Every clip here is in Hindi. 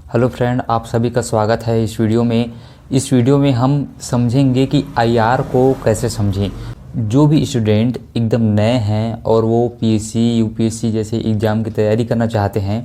हेलो फ्रेंड, आप सभी का स्वागत है इस वीडियो में हम समझेंगे कि आईआर को कैसे समझें। जो भी स्टूडेंट एकदम नए हैं और वो पीएससी यूपीएससी जैसे एग्ज़ाम की तैयारी करना चाहते हैं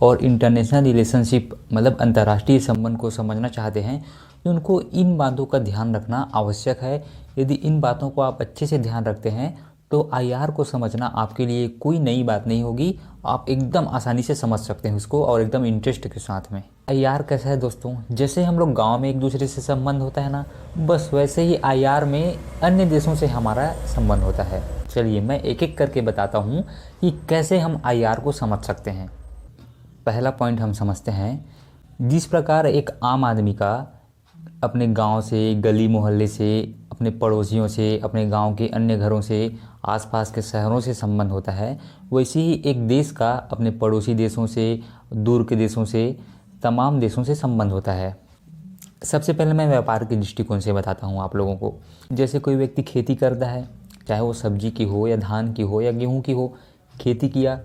और इंटरनेशनल रिलेशनशिप मतलब अंतर्राष्ट्रीय संबंध को समझना चाहते हैं, तो उनको इन बातों का ध्यान रखना आवश्यक है। यदि इन बातों को आप अच्छे से ध्यान रखते हैं तो आईआर को समझना आपके लिए कोई नई बात नहीं होगी। आप एकदम आसानी से समझ सकते हैं उसको और एकदम इंटरेस्ट के साथ में। आईआर कैसा है दोस्तों, जैसे हम लोग गांव में एक दूसरे से संबंध होता है ना, बस वैसे ही आईआर में अन्य देशों से हमारा संबंध होता है। चलिए मैं एक एक करके बताता हूँ कि कैसे हम आईआर को समझ सकते हैं। पहला पॉइंट हम समझते हैं, जिस प्रकार एक आम आदमी का अपने गांव से, गली मोहल्ले से, अपने पड़ोसियों से, अपने गांव के अन्य घरों से, आसपास के शहरों से संबंध होता है, वैसे ही एक देश का अपने पड़ोसी देशों से, दूर के देशों से, तमाम देशों से संबंध होता है। सबसे पहले मैं व्यापार के दृष्टिकोण से बताता हूँ आप लोगों को। जैसे कोई व्यक्ति खेती करता है, चाहे वो सब्जी की हो या धान की हो या गेहूँ की हो, खेती किया,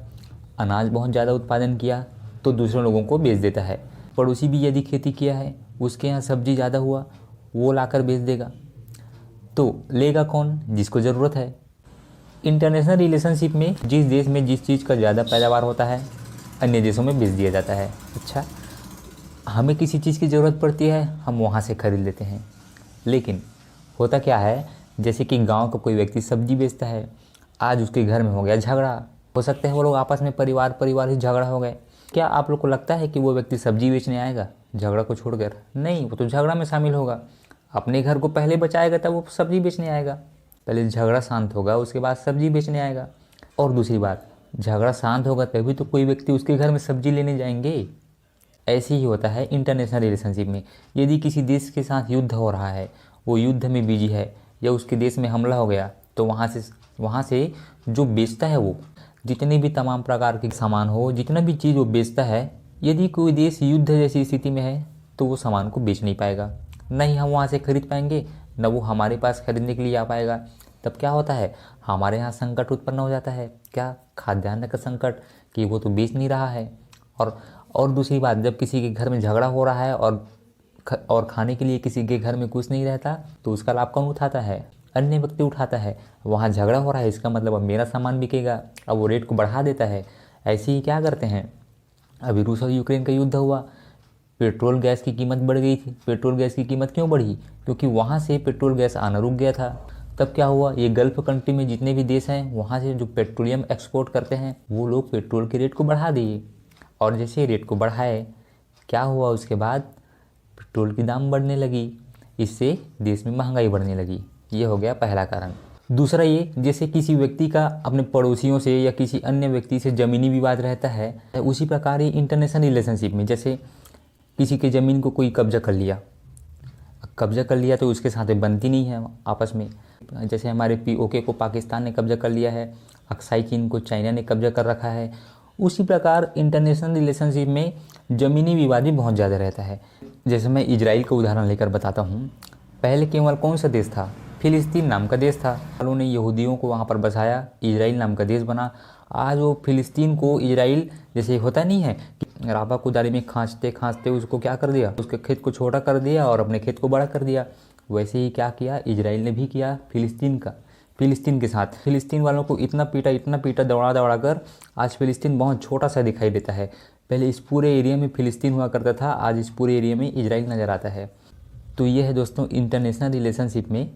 अनाज बहुत ज़्यादा उत्पादन किया तो दूसरे लोगों को बेच देता है। पड़ोसी भी यदि खेती किया है, उसके यहाँ सब्जी ज़्यादा हुआ, वो लाकर बेच देगा। तो लेगा कौन? जिसको ज़रूरत है। इंटरनेशनल रिलेशनशिप में जिस देश में जिस चीज़ का ज़्यादा पैदावार होता है, अन्य देशों में बेच दिया जाता है। अच्छा, हमें किसी चीज़ की ज़रूरत पड़ती है, हम वहाँ से ख़रीद लेते हैं। लेकिन होता क्या है, जैसे कि गांव का कोई व्यक्ति सब्जी बेचता है, आज उसके घर में हो गया झगड़ा, हो सकता है वो लोग आपस में परिवार ही झगड़ा हो गए। क्या आप लोग को लगता है कि वो व्यक्ति सब्जी बेचने आएगा झगड़ा को छोड़कर? नहीं, वो तो झगड़ा में शामिल होगा। अपने घर को पहले बचाएगा तब वो सब्जी बेचने आएगा। पहले झगड़ा शांत होगा, उसके बाद सब्जी बेचने आएगा। और दूसरी बात, झगड़ा शांत होगा तभी तो कोई व्यक्ति उसके घर में सब्जी लेने जाएंगे। ऐसे ही होता है इंटरनेशनल रिलेशनशिप में। यदि किसी देश के साथ युद्ध हो रहा है, वो युद्ध में बिजी है या उसके देश में हमला हो गया, तो वहाँ से जो बेचता है, वो जितने भी तमाम प्रकार के सामान हो, जितना भी चीज़ वो बेचता है, यदि कोई देश युद्ध जैसी स्थिति में है तो वो सामान को बेच नहीं पाएगा। न ही हम वहाँ से खरीद पाएंगे, न वो हमारे पास खरीदने के लिए आ पाएगा। तब क्या होता है, हमारे यहाँ संकट उत्पन्न हो जाता है। क्या? खाद्यान्न का संकट, कि वो तो बेच नहीं रहा है। और दूसरी बात, जब किसी के घर में झगड़ा हो रहा है और खाने के लिए किसी के घर में कुछ नहीं रहता, तो उसका लाभ कौन उठाता है? अन्य व्यक्ति उठाता है। वहाँ झगड़ा हो रहा है, इसका मतलब अब मेरा सामान बिकेगा, अब वो रेट को बढ़ा देता है। ऐसे ही क्या करते हैं, अभी रूस और यूक्रेन का युद्ध हुआ, पेट्रोल गैस की कीमत बढ़ गई थी। पेट्रोल गैस की कीमत क्यों बढ़ी? क्योंकि वहाँ से पेट्रोल गैस आना रुक गया था। तब क्या हुआ, ये गल्फ कंट्री में जितने भी देश हैं, वहाँ से जो पेट्रोलियम एक्सपोर्ट करते हैं, वो लोग पेट्रोल के रेट को बढ़ा दिए। और जैसे रेट को बढ़ाए, क्या हुआ उसके बाद, पेट्रोल की दाम बढ़ने लगी। इससे देश में महंगाई बढ़ने लगी। ये हो गया पहला कारण। दूसरा ये, जैसे किसी व्यक्ति का अपने पड़ोसियों से या किसी अन्य व्यक्ति से ज़मीनी विवाद रहता है, उसी प्रकार ही इंटरनेशनल रिलेशनशिप में, जैसे किसी के ज़मीन को कोई कब्जा कर लिया तो उसके साथ बनती नहीं है आपस में। जैसे हमारे पीओके को पाकिस्तान ने कब्जा कर लिया है, अक्साई चीन को चाइना ने कब्जा कर रखा है। उसी प्रकार इंटरनेशनल रिलेशनशिप में ज़मीनी विवाद भी बहुत ज़्यादा रहता है। जैसे मैं इजराइल का उदाहरण लेकर बताता हूँ। पहले केवल कौन सा देश था? फिलिस्तीन नाम का देश था। उन्होंने यहूदियों को वहाँ पर बसाया, इजराइल नाम का देश बना। आज वो फिलिस्तीन को इजराइल, जैसे होता नहीं है कि राबा कुदारी में खांचते खांचते उसको क्या कर दिया, उसके खेत को छोटा कर दिया और अपने खेत को बड़ा कर दिया। वैसे ही क्या किया इजराइल ने भी किया फिलिस्तीन के साथ। फिलिस्तीन वालों को इतना पीटा दौड़ा कर आज फिलिस्तीन बहुत छोटा सा दिखाई देता है। पहले इस पूरे एरिया में फिलिस्तीन हुआ करता था, आज इस पूरे एरिया में इजराइल नज़र आता है। तो ये है दोस्तों, इंटरनेशनल रिलेशनशिप में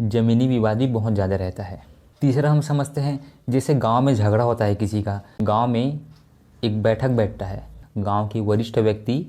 ज़मीनी विवाद भी बहुत ज़्यादा रहता है। तीसरा हम समझते हैं, जैसे गांव में झगड़ा होता है किसी का, गांव में एक बैठक बैठता है, गांव के वरिष्ठ व्यक्ति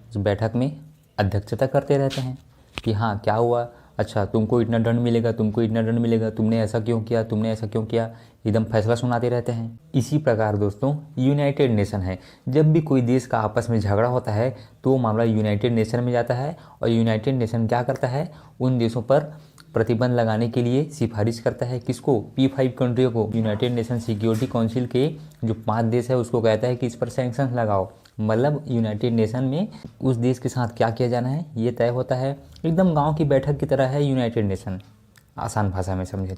उस बैठक में अध्यक्षता करते रहते हैं कि हाँ क्या हुआ, अच्छा तुमको इतना दंड मिलेगा, तुमने ऐसा क्यों किया, एकदम फैसला सुनाते रहते हैं। इसी प्रकार दोस्तों यूनाइटेड नेशन है। जब भी कोई देश का आपस में झगड़ा होता है तो वो मामला यूनाइटेड नेशन में जाता है और यूनाइटेड नेशन क्या करता है, उन देशों पर प्रतिबंध लगाने के लिए सिफारिश करता है। किसको? P5 कंट्रियों को। यूनाइटेड नेशन सिक्योरिटी काउंसिल के जो 5 देश है उसको कहता है कि इस पर सैंक्शन लगाओ। मतलब यूनाइटेड नेशन में उस देश के साथ क्या किया जाना है ये तय होता है। एकदम गांव की बैठक की तरह है यूनाइटेड नेशन, आसान भाषा में समझे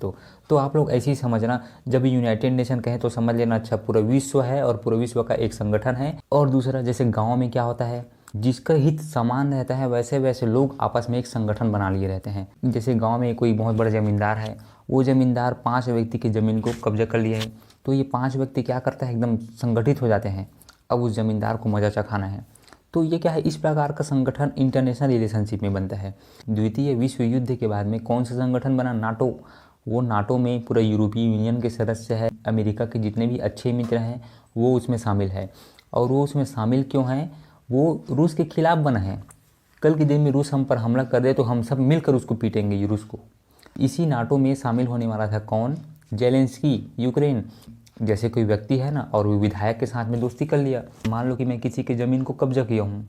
तो आप लोग ऐसे ही समझना। जब यूनाइटेड नेशन कहें तो समझ लेना, अच्छा पूरा विश्व है और पूरे विश्व का एक संगठन है। और दूसरा, जैसे गाँव में क्या होता है, जिसका हित समान रहता है वैसे वैसे लोग आपस में एक संगठन बना लिए रहते हैं। जैसे गांव में कोई बहुत बड़ा ज़मींदार है, वो ज़मींदार 5 व्यक्ति की ज़मीन को कब्जा कर लिया है, तो ये 5 व्यक्ति क्या करता है, एकदम संगठित हो जाते हैं। अब उस ज़मींदार को मजा चखाना है, तो ये क्या है, इस प्रकार का संगठन इंटरनेशनल रिलेशनशिप में बनता है। द्वितीय विश्व युद्ध के बाद में कौन सा संगठन बना, नाटो। वो नाटो में पूरा यूरोपीय यूनियन के सदस्य है, अमेरिका के जितने भी अच्छे मित्र हैं वो उसमें शामिल है। और वो उसमें शामिल क्यों हैं, वो रूस के खिलाफ बना है। कल के दिन में रूस हम पर हमला कर दे तो हम सब मिलकर उसको पीटेंगे, ये रूस को। इसी नाटो में शामिल होने वाला था कौन, जेलेंस्की, यूक्रेन। जैसे कोई व्यक्ति है ना, और वो विधायक के साथ में दोस्ती कर लिया। मान लो कि मैं किसी की ज़मीन को कब्जा किया हूँ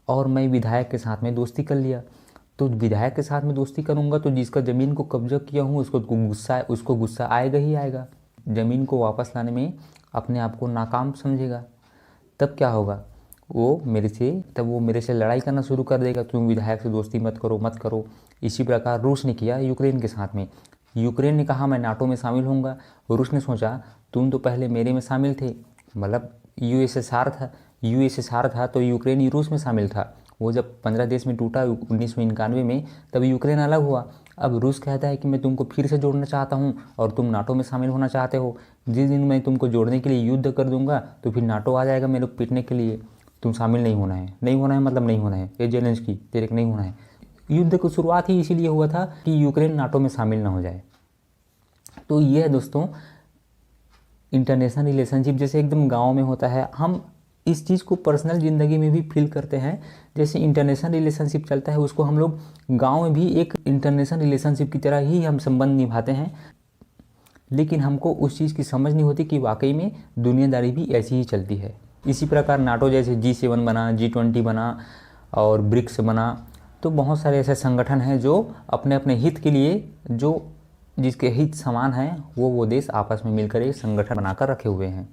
और मैं विधायक के साथ में दोस्ती कर लिया, तो विधायक के साथ में दोस्ती करूँगा तो जिसका ज़मीन को कब्जा किया हूँ उसको गुस्सा आएगा ही आएगा। ज़मीन को वापस लाने में अपने आप को नाकाम समझेगा। तब क्या होगा, वो मेरे से लड़ाई करना शुरू कर देगा, तुम विधायक से दोस्ती मत करो। इसी प्रकार रूस ने किया यूक्रेन के साथ में। यूक्रेन ने कहा मैं नाटो में शामिल होऊंगा, रूस ने सोचा तुम तो पहले मेरे में शामिल थे, मतलब यूएसएसआर था तो यूक्रेन रूस में शामिल था। वो जब 15 देश में टूटा 1991 में, तब यूक्रेन अलग हुआ। अब रूस कहता है कि मैं तुमको फिर से जोड़ना चाहता हूँ और तुम नाटो में शामिल होना चाहते हो। जिस दिन मैं तुमको जोड़ने के लिए युद्ध कर दूंगा तो फिर नाटो आ जाएगा मेरे को पीटने के लिए। तुम शामिल नहीं होना है मतलब नहीं होना है, ये जेलेंस्की तेरे को नहीं होना है। युद्ध की शुरुआत ही इसीलिए हुआ था कि यूक्रेन नाटो में शामिल ना हो जाए। तो ये है दोस्तों इंटरनेशनल रिलेशनशिप, जैसे एकदम गाँव में होता है, हम इस चीज़ को पर्सनल ज़िंदगी में भी फील करते हैं। जैसे इंटरनेशनल रिलेशनशिप चलता है उसको हम लोग गांव में भी एक इंटरनेशनल रिलेशनशिप की तरह ही हम संबंध निभाते हैं, लेकिन हमको उस चीज़ की समझ नहीं होती कि वाकई में दुनियादारी भी ऐसी ही चलती है। इसी प्रकार नाटो जैसे G7 बना, G20 बना और ब्रिक्स बना, तो बहुत सारे ऐसे संगठन हैं जो अपने अपने हित के लिए, जो जिसके हित समान हैं, वो देश आपस में मिलकर एक संगठन बनाकर रखे हुए हैं।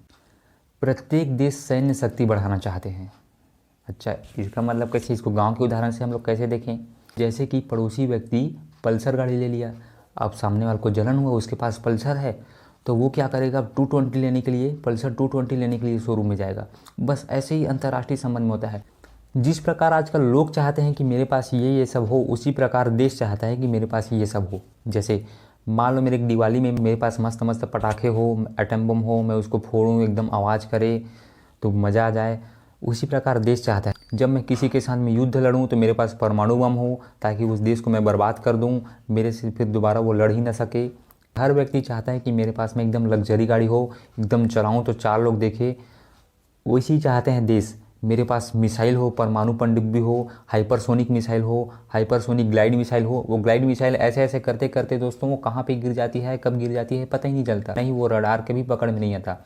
प्रत्येक देश सैन्य शक्ति बढ़ाना चाहते हैं। अच्छा, इसका मतलब कैसे, इसको गांव के उदाहरण से हम लोग कैसे देखें। जैसे कि पड़ोसी व्यक्ति पल्सर गाड़ी ले लिया, अब सामने वाले को जलन हुआ, उसके पास पल्सर है, तो वो क्या करेगा, 220 लेने के लिए, पल्सर 220 लेने के लिए शोरूम में जाएगा। बस ऐसे ही अंतर्राष्ट्रीय संबंध में होता है। जिस प्रकार आजकल लोग चाहते हैं कि मेरे पास ये सब हो, उसी प्रकार देश चाहता है कि मेरे पास ये सब हो। जैसे मान लो मेरे दिवाली में मेरे पास मस्त मस्त पटाखे हो, एटम बम हो, मैं उसको फोड़ूं, एकदम आवाज़ करे तो मज़ा आ जाए। उसी प्रकार देश चाहता है जब मैं किसी के साथ में युद्ध लड़ूं तो मेरे पास परमाणु बम हो, ताकि उस देश को मैं बर्बाद कर दूं, मेरे से फिर दोबारा वो लड़ ही ना सके। हर व्यक्ति चाहता है कि मेरे पास में एकदम लग्जरी गाड़ी हो, एकदम चलाऊं तो 4 लोग देखे। वैसे ही चाहते हैं देश, मेरे पास मिसाइल हो, परमाणु पनडुब्बी हो, हाइपरसोनिक मिसाइल हो, हाइपरसोनिक ग्लाइड मिसाइल हो। वो ग्लाइड मिसाइल ऐसे ऐसे करते करते दोस्तों वो कहाँ पे गिर जाती है, कब गिर जाती है पता ही नहीं चलता, नहीं वो रडार के भी पकड़ में नहीं आता।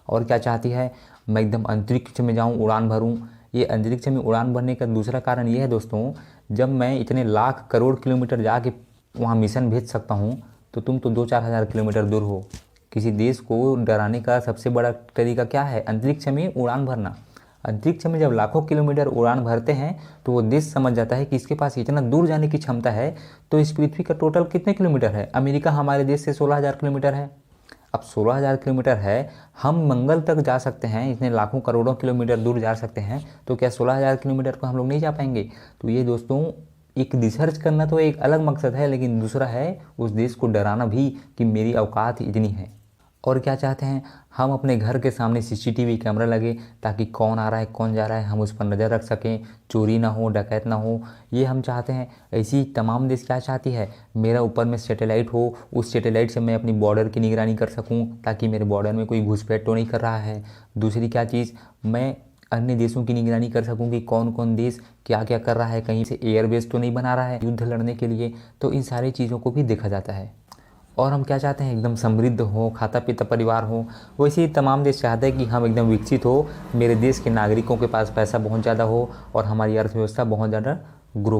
और क्या चाहती है, मैं एकदम अंतरिक्ष में जाऊँ, उड़ान भरूँ। ये अंतरिक्ष में उड़ान भरने का दूसरा कारण ये है दोस्तों, जब मैं इतने लाख करोड़ किलोमीटर जाके वहाँ मिशन भेज सकता हूँ, तो तुम तो 2-4 हज़ार किलोमीटर दूर हो। किसी देश को डराने का सबसे बड़ा तरीका क्या है, अंतरिक्ष में उड़ान भरना। अंतरिक्ष में जब लाखों किलोमीटर उड़ान भरते हैं तो वो देश समझ जाता है कि इसके पास इतना दूर जाने की क्षमता है। तो इस पृथ्वी का टोटल कितने किलोमीटर है, अमेरिका हमारे देश से 16,000 किलोमीटर है। अब 16,000 किलोमीटर है, हम मंगल तक जा सकते हैं, इतने लाखों करोड़ों किलोमीटर दूर जा सकते हैं, तो क्या 16,000 किलोमीटर को हम लोग नहीं जा पाएंगे। तो ये दोस्तों एक रिसर्च करना तो एक अलग मकसद है, लेकिन दूसरा है उस देश को डराना भी कि मेरी औकात इतनी है। और क्या चाहते हैं, हम अपने घर के सामने CCTV कैमरा लगे, ताकि कौन आ रहा है कौन जा रहा है हम उस पर नज़र रख सकें, चोरी ना हो, डकैत ना हो, ये हम चाहते हैं। ऐसी तमाम देश क्या चाहती है, मेरा ऊपर में सैटेलाइट हो, उस सैटेलाइट से मैं अपनी बॉर्डर की निगरानी कर सकूं, ताकि मेरे बॉर्डर में कोई घुसपैठ तो नहीं कर रहा है। दूसरी क्या चीज़, मैं अन्य देशों की निगरानी कर सकूं कि कौन कौन देश क्या क्या कर रहा है, कहीं से एयरबेस तो नहीं बना रहा है युद्ध लड़ने के लिए। तो इन सारी चीज़ों को भी देखा जाता है। और हम क्या चाहते हैं, एकदम समृद्ध हो, खाता पीता परिवार हो। वैसे ही तमाम देश चाहते हैं कि हम एकदम विकसित हो, मेरे देश के नागरिकों के पास पैसा बहुत ज़्यादा हो और हमारी अर्थव्यवस्था बहुत ज़्यादा ग्रो